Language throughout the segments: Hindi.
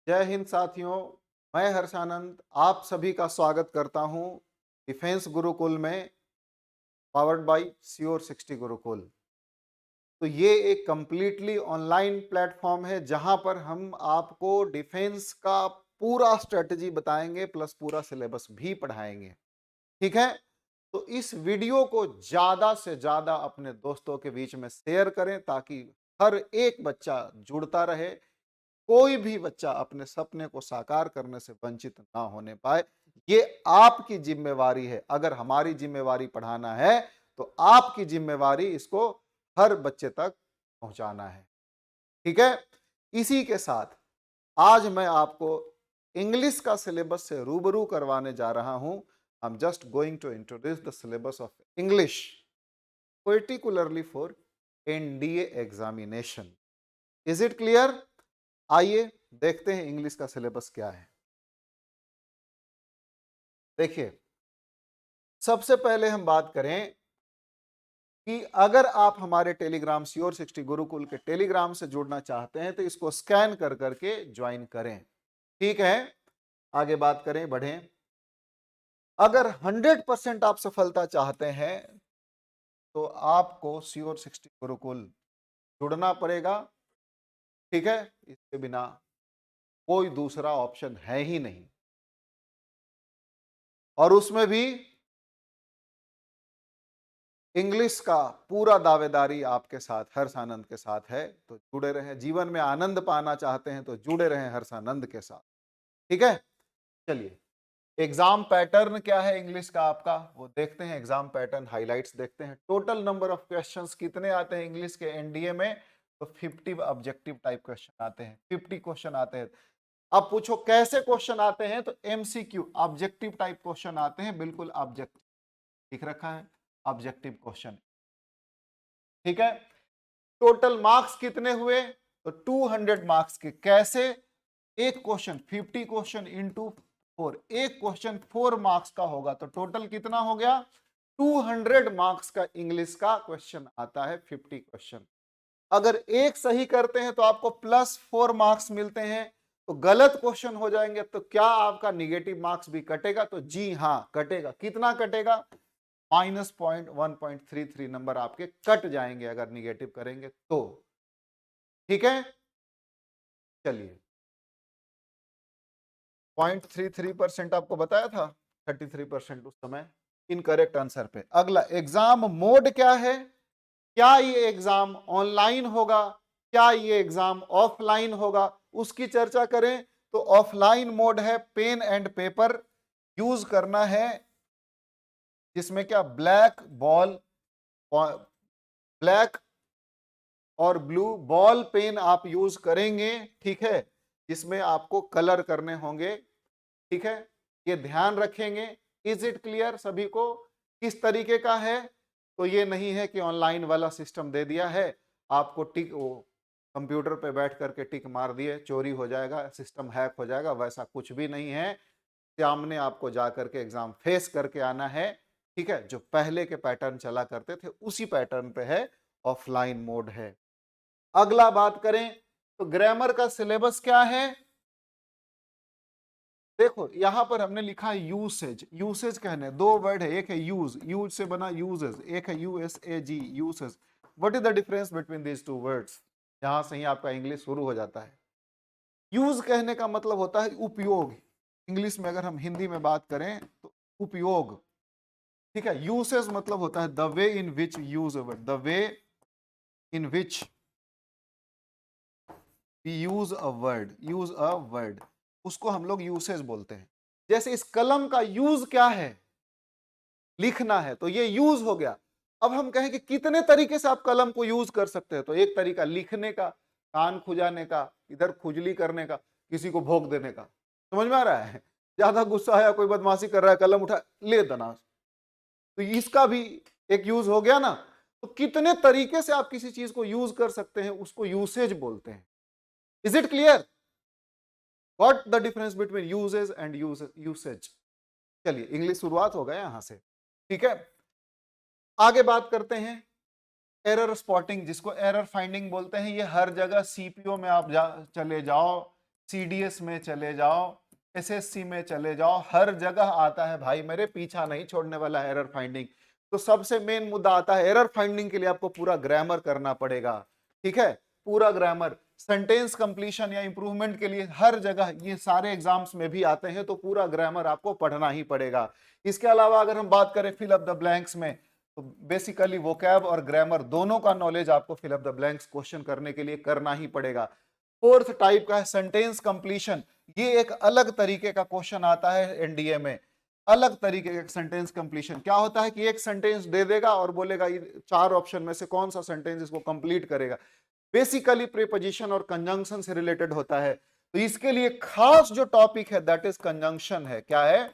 जय हिंद साथियों। मैं हर्षानंद आप सभी का स्वागत करता हूं डिफेंस गुरुकुल में, पावर्ड बाय श्योर 60 गुरुकुल। तो ये एक कंप्लीटली ऑनलाइन प्लेटफॉर्म है जहां पर हम आपको डिफेंस का पूरा स्ट्रेटजी बताएंगे प्लस पूरा सिलेबस भी पढ़ाएंगे। ठीक है, तो इस वीडियो को ज्यादा से ज्यादा अपने दोस्तों के बीच में शेयर करें ताकि हर एक बच्चा जुड़ता रहे, कोई भी बच्चा अपने सपने को साकार करने से वंचित ना होने पाए। ये आपकी जिम्मेवारी है। अगर हमारी जिम्मेवारी पढ़ाना है तो आपकी जिम्मेवारी इसको हर बच्चे तक पहुंचाना है। ठीक है, इसी के साथ आज मैं आपको इंग्लिश का सिलेबस से रूबरू करवाने जा रहा हूं। I am just going to introduce the syllabus of English particularly for NDA examination. Is it clear? आइए देखते हैं इंग्लिश का सिलेबस क्या है। देखिए, सबसे पहले हम बात करें कि अगर आप हमारे टेलीग्राम श्योर 60 गुरुकुल के टेलीग्राम से जुड़ना चाहते हैं तो इसको स्कैन कर करके ज्वाइन करें। ठीक है, आगे बात करें, बढ़ें। अगर 100% आप सफलता चाहते हैं तो आपको श्योर 60 गुरुकुल जुड़ना पड़ेगा। ठीक है, इसके बिना कोई दूसरा ऑप्शन है ही नहीं। और उसमें भी इंग्लिश का पूरा दावेदारी आपके साथ हर्षानंद के साथ है। तो जुड़े रहें। जीवन में आनंद पाना चाहते हैं तो जुड़े रहें हर्षानंद के साथ। ठीक है, चलिए एग्जाम पैटर्न क्या है इंग्लिश का आपका वो देखते हैं। एग्जाम पैटर्न हाइलाइट्स देखते हैं। टोटल नंबर ऑफ क्वेश्चंस कितने आते हैं इंग्लिश के एनडीए में? तो 50 ऑब्जेक्टिव टाइप क्वेश्चन आते हैं, 50 क्वेश्चन आते हैं। अब पूछो कैसे क्वेश्चन आते हैं? तो एमसीक्यू ऑब्जेक्टिव टाइप क्वेश्चन आते हैं, बिल्कुल ऑब्जेक्टिव लिख रखा है, ऑब्जेक्टिव क्वेश्चन। ठीक है, टोटल मार्क्स कितने हुए? तो 200 मार्क्स के। कैसे? एक क्वेश्चन 50 क्वेश्चन इंटू 4, एक क्वेश्चन 4 मार्क्स का होगा तो टोटल कितना हो गया? 200 मार्क्स का इंग्लिश का क्वेश्चन आता है, 50 क्वेश्चन। अगर एक सही करते हैं तो आपको +4 मार्क्स मिलते हैं। तो गलत क्वेश्चन हो जाएंगे तो क्या आपका निगेटिव मार्क्स भी कटेगा? तो जी हां कटेगा। कितना कटेगा? -1.33 नंबर आपके कट जाएंगे अगर निगेटिव करेंगे तो। ठीक है, चलिए 0.33% आपको बताया था, 33% उस समय इनकरेक्ट आंसर पे। अगला, एग्जाम मोड क्या है? क्या ये एग्जाम ऑनलाइन होगा, क्या ये एग्जाम ऑफलाइन होगा, उसकी चर्चा करें। तो ऑफलाइन मोड है, पेन एंड पेपर यूज करना है, जिसमें क्या ब्लैक बॉल, ब्लैक और ब्लू बॉल पेन आप यूज करेंगे। ठीक है, जिसमें आपको कलर करने होंगे। ठीक है, ये ध्यान रखेंगे। इज इट क्लियर सभी को? किस तरीके का है? तो ये नहीं है कि ऑनलाइन वाला सिस्टम दे दिया है, आपको टिक वो कंप्यूटर पे बैठ करके टिक मार दिए चोरी हो जाएगा, सिस्टम हैक हो जाएगा, वैसा कुछ भी नहीं है। सामने आपको जा करके एग्जाम फेस करके आना है। ठीक है, जो पहले के पैटर्न चला करते थे उसी पैटर्न पे है, ऑफलाइन मोड है। अगला बात करें तो ग्रामर का सिलेबस क्या है? देखो यहां पर हमने लिखा है यूसेज। यूसेज कहने दो वर्ड है, एक है यूज, यूज से बना यूजेस, एक है U S A G, usage. What is the difference between these two words? यहां से ही आपका इंग्लिश शुरू हो जाता है। यूज कहने का मतलब होता है उपयोग। इंग्लिश में अगर हम हिंदी में बात करें तो उपयोग। ठीक है, यूसेज मतलब होता है the way in which use a word, the way in which we use a word, use a word, उसको हम लोग यूसेज बोलते हैं। जैसे इस कलम का यूज क्या है? लिखना है, तो ये यूज हो गया। अब हम कहें कि कितने तरीके से आप कलम को यूज कर सकते हैं? तो एक तरीका लिखने का, कान खुजाने का, इधर खुजली करने का, किसी को भोग देने का। समझ में आ रहा है? ज्यादा गुस्सा आया, कोई बदमाशी कर रहा है, कलम उठा ले दना, तो इसका भी एक यूज हो गया ना। तो कितने तरीके से आप किसी चीज को यूज कर सकते हैं, उसको यूसेज बोलते हैं। Is it clear? What the difference between usages and usage? चलिए इंग्लिश शुरुआत हो गया यहां से। ठीक है, आगे बात करते हैं एरर स्पॉटिंग, जिसको एरर फाइंडिंग बोलते हैं। ये हर जगह सीपीओ में आप चले जाओ, CDS में चले जाओ, SSC में चले जाओ, हर जगह आता है भाई मेरे, पीछा नहीं छोड़ने वाला है एरर फाइंडिंग। तो सबसे मेन मुद्दा आता है एरर फाइंडिंग के लिए आपको पूरा ग्रामर करना पड़ेगा, ठीक है, पूरा ग्रामर। सेंटेंस कंप्लीशन या इंप्रूवमेंट के लिए हर जगह ये सारे एग्जाम्स में भी आते हैं, तो पूरा ग्रामर आपको पढ़ना ही पड़ेगा। इसके अलावा अगर हम बात करें फिल अप द ब्लैंक्स में, तो बेसिकली वोकैब और ग्रामर दोनों का नॉलेज आपको fill up the blanks question करने के लिए करना ही पड़ेगा। फोर्थ टाइप का है सेंटेंस कंप्लीशन। ये एक अलग तरीके का क्वेश्चन आता है एनडीए में, अलग तरीके का सेंटेंस कंप्लीशन। क्या होता है कि एक सेंटेंस दे देगा और बोलेगा ये 4 ऑप्शन में से कौन सा सेंटेंस इसको कंप्लीट करेगा। बेसिकली प्रीपोजिशन और कंजंक्शन से रिलेटेड होता है। तो इसके लिए खास जो टॉपिक है दैट इज कंजंक्शन है। क्या है?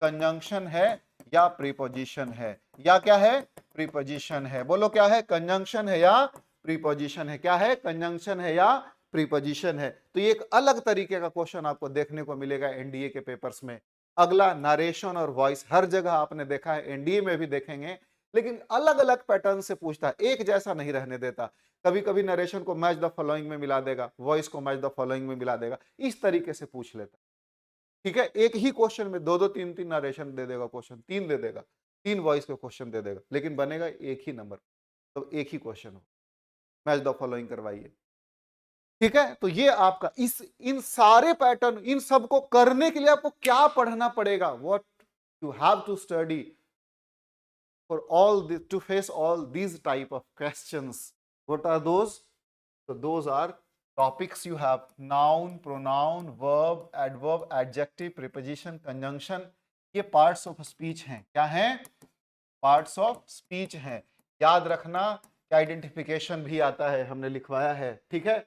कंजंक्शन है या प्रीपोजिशन है, या क्या है? प्रीपोजिशन है। बोलो क्या है? कंजंक्शन है या प्रीपोजिशन है? क्या है? कंजंक्शन है या प्रीपोजिशन है। तो ये एक अलग तरीके का क्वेश्चन आपको देखने को मिलेगा एनडीए के पेपर्स में। अगला नरेशन और वॉइस, हर जगह आपने देखा है, एनडीए में भी देखेंगे, लेकिन अलग अलग पैटर्न से पूछता है, एक जैसा नहीं रहने देता। कभी कभी नरेशन को मैच द फॉलोइंग में मिला देगा, वॉइस को मैच द फॉलोइंग में मिला देगा, इस तरीके से पूछ लेता। ठीक है, एक ही क्वेश्चन में दो दो तीन तीन नरेशन दे देगा, क्वेश्चन 3 दे देगा, 3 वॉइस के क्वेश्चन दे देगा, लेकिन बनेगा एक ही नंबर, तो एक ही क्वेश्चन हो, मैच द फॉलोइंग करवाइए। ठीक है, तो ये आपका इन सारे पैटर्न, इन सबको करने के लिए आपको क्या पढ़ना पड़ेगा? What you have to study for all this, to face all these type of questions. What are those? So those are topics you have: noun, pronoun, verb, adverb, adjective, preposition, conjunction. ये parts of speech हैं। क्या हैं? Parts of speech हैं। याद रखना कि आइडेंटिफिकेशन भी आता है, हमने लिखवाया है, ठीक है।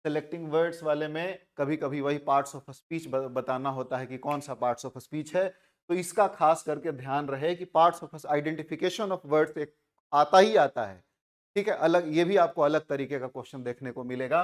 सेलेक्टिंग वर्ड्स वाले में कभी कभी वही पार्ट्स ऑफ स्पीच बताना होता है कि कौन सा पार्ट्स ऑफ स्पीच है, तो इसका खास करके ध्यान रहे कि parts of identification of words एक आता ही आता है, ठीक है। अलग, ये भी आपको अलग तरीके का क्वेश्चन देखने को मिलेगा।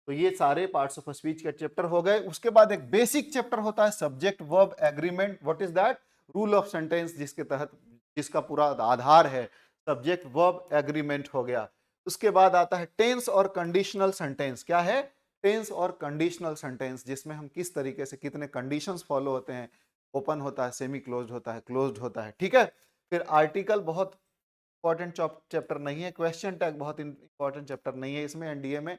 तो ये सारे पार्ट्स ऑफ स्पीच के चैप्टर हो गए। उसके बाद एक बेसिक चैप्टर होता है subject verb agreement. What is that? Rule of sentence, जिसके तहत, जिसका पूरा आधार है सब्जेक्ट वर्ब एग्रीमेंट हो गया। उसके बाद आता है टेंस और कंडीशनल सेंटेंस। क्या है? टेंस और कंडीशनल सेंटेंस, जिसमें हम किस तरीके से, कितने कंडीशंस फॉलो होते हैं, ओपन होता है, सेमी क्लोज्ड होता है, क्लोज्ड होता है, ठीक है। फिर आर्टिकल बहुत इंपॉर्टेंट चैप्टर नहीं है, क्वेश्चन टैग बहुत इंपॉर्टेंट चैप्टर नहीं है इसमें, एनडीए में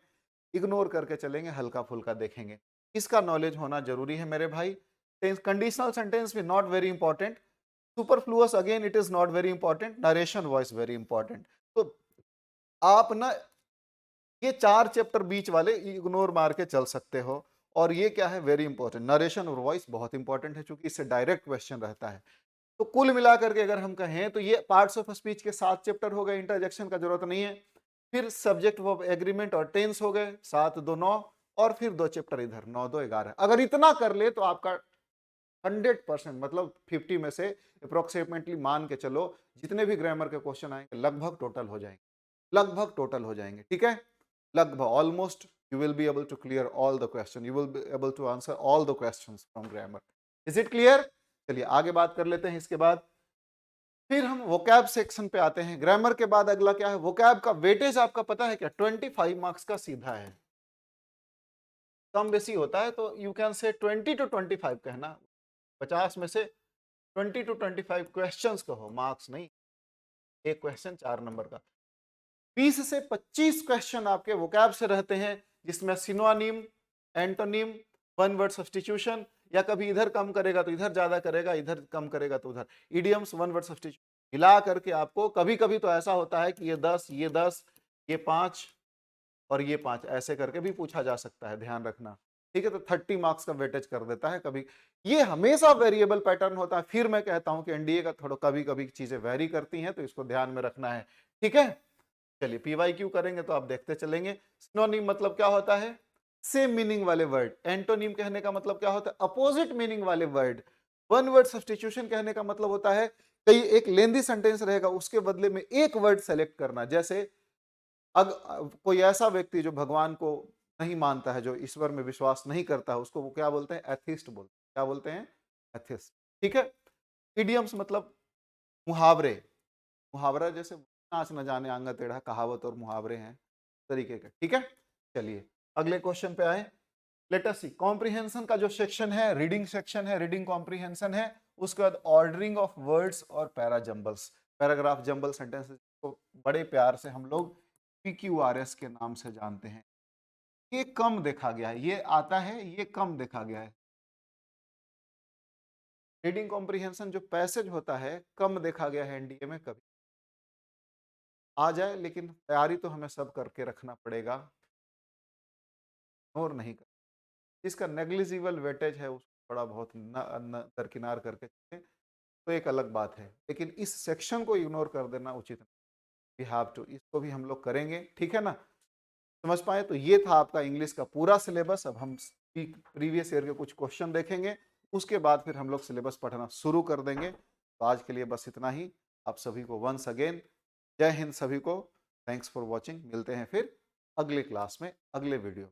इग्नोर करके चलेंगे, हल्का फुल्का देखेंगे। इसका नॉलेज होना जरूरी है मेरे भाई। कंडीशनल सेंटेंस भी not very important, superfluous again it is not very important, narration voice very important. तो आप ना ये 4 चैप्टर बीच वाले इग्नोर मार के चल सकते हो। और ये क्या है? वेरी इंपॉर्टेंट, नरेशन और वॉइस बहुत इंपॉर्टेंट है, क्योंकि इससे डायरेक्ट क्वेश्चन रहता है। तो कुल मिलाकर के अगर हम कहें तो ये पार्ट्स ऑफ स्पीच के 7 चैप्टर हो गए, इंटरजेक्शन का जरूरत नहीं है। फिर सब्जेक्ट वर्ब एग्रीमेंट और टेंस हो गए, 7 2 9, और फिर 2 चैप्टर इधर, 9 2 11। अगर इतना कर ले तो आपका 100%, मतलब 50 में से अप्रोक्सीमेटली मान के चलो, जितने भी ग्रामर के क्वेश्चन आएंगे लगभग टोटल हो जाएंगे, लगभग टोटल हो जाएंगे, ठीक है। लगभग, almost you will be able to clear all the question, you will be able to answer all the questions from grammar. Is it clear? चलिए आगे बात कर लेते हैं। इसके बाद फिर हम वोकैब सेक्शन पे आते हैं। ग्रामर के बाद अगला क्या है? वोकैब का वेटेज आपका पता है क्या? 25 मार्क्स का सीधा है, कम बेसी होता है, तो यू कैन से 20 to 25 कहना, 50 में से 20 to 25 क्वेश्चंस कहो, मार्क्स नहीं, एक क्वेश्चन 4 नंबर का। 20 से 25 क्वेश्चन आपके वोकैब से रहते हैं, जिसमें synonym, antonym, one word substitution, या कभी इधर कम करेगा तो इधर ज्यादा करेगा, इधर कम करेगा तो उधर, इडियम्स, वन वर्ड सब्स्टिट्यूशन मिला करके आपको, कभी कभी तो ऐसा होता है कि ये 10, ये 10, ये 5 और ये 5 ऐसे करके भी पूछा जा सकता है, ध्यान रखना, ठीक है। तो 30 मार्क्स का वेटेज कर देता है कभी। ये हमेशा वेरिएबल पैटर्न होता है। फिर मैं कहता हूं कि एनडीए का थोड़ा कभी कभी चीजें वेरी करती हैं, तो इसको ध्यान में रखना है, ठीक है। चलिए पीवाईक्यू करेंगे तो आप देखते चलेंगे। सिनोनिम मतलब क्या होता है? सेम मीनिंग वाले वर्ड। एंटोनिम कहने का मतलब क्या होता है? अपोजिट मीनिंग वाले वर्ड। वन वर्ड सब्स्टिट्यूशन कहने का मतलब होता है कई एक लेंदी सेंटेंस रहेगा, उसके बदले में एक वर्ड सेलेक्ट करना। जैसे कोई ऐसा व्यक्ति जो भगवान को नहीं मानता है, जो ईश्वर में विश्वास नहीं करता है, उसको वो क्या बोलते हैं? एथिस्ट बोलते हैं। क्या बोलते हैं? एथिस्ट, ठीक है। इडियम्स मतलब मुहावरे। मुहावरा जैसे नाच न जाने आंगा टेढ़ा, कहावत और मुहावरे हैं तरीके के, ठीक है। चलिए अगले क्वेश्चन पे आए। लेट अस सी कॉम्प्रिहेंशन का जो सेक्शन है, रीडिंग सेक्शन है, रीडिंग कॉम्प्रिहेंशन है, उसके बाद ऑर्डरिंग ऑफ वर्ड्स और para jumbles, paragraph jumble sentences को बड़े प्यार से हम लोग PQRS के नाम से जानते हैं। ये कम देखा गया है, ये आता है, ये कम देखा गया है। रीडिंग कॉम्प्रिहेंशन जो पैसेज होता है कम देखा गया है एनडीए में, कभी आ जाए, लेकिन तैयारी तो हमें सब करके रखना पड़ेगा, और नहीं कर, इसका नेग्लिजिबल वेटेज है उसको थोड़ा बहुत दरकिनार करके चलें, तो एक अलग बात है, लेकिन इस सेक्शन को इग्नोर कर देना उचित नहीं। वी हैव टू, इसको भी हम लोग करेंगे, ठीक है ना। समझ पाए? तो ये था आपका इंग्लिश का पूरा सिलेबस। अब हम प्रीवियस ईयर के कुछ क्वेश्चन देखेंगे, उसके बाद फिर हम लोग सिलेबस पढ़ना शुरू कर देंगे। तो आज के लिए बस इतना ही। आप सभी को वंस अगेन जय हिंद सभी को। Thanks for watching. मिलते हैं फिर अगले क्लास में, अगले वीडियो।